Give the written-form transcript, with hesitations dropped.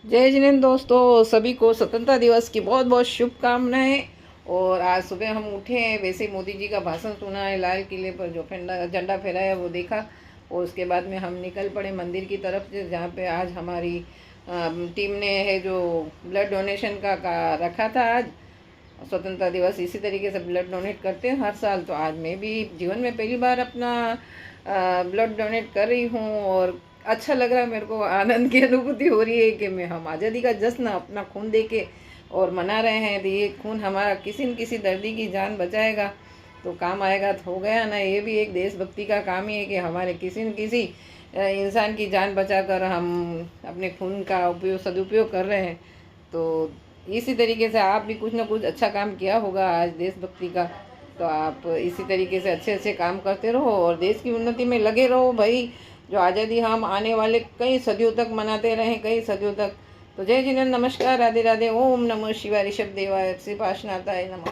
जय जिनेंद्र दोस्तों, सभी को स्वतंत्रता दिवस की बहुत बहुत शुभकामनाएं। और आज सुबह हम उठे हैं, वैसे मोदी जी का भाषण सुना है, लाल किले पर जो झंडा फहराया वो देखा। और उसके बाद में हम निकल पड़े मंदिर की तरफ से, जहाँ पे आज हमारी टीम ने है जो ब्लड डोनेशन का रखा था। आज स्वतंत्रता दिवस इसी तरीके से ब्लड डोनेट करते हैं हर साल, तो आज मैं भी जीवन में पहली बार अपना ब्लड डोनेट कर रही हूँ। और अच्छा लग रहा है, मेरे को आनंद की अनुभूति हो रही है कि हम आज़ादी का जश्न अपना खून दे के और मना रहे हैं। तो ये खून हमारा किसी न किसी दर्दी की जान बचाएगा तो काम आएगा, तो हो गया ना। ये भी एक देशभक्ति का काम ही है कि हमारे किसी न किसी इंसान की जान बचाकर हम अपने खून का सदुपयोग कर रहे हैं। तो इसी तरीके से आप भी कुछ ना कुछ अच्छा काम किया होगा आज देशभक्ति का। तो आप इसी तरीके से अच्छे अच्छे काम करते रहो और देश की उन्नति में लगे रहो भाई। जो आज़ादी हम आने वाले कई सदियों तक मनाते रहें, कई सदियों तक। तो जय जिनेंद्र, नमस्कार, राधे राधे, ओम नमः शिवाय, ऋषभ देवाय, श्री पार्श्वनाथाय नमः।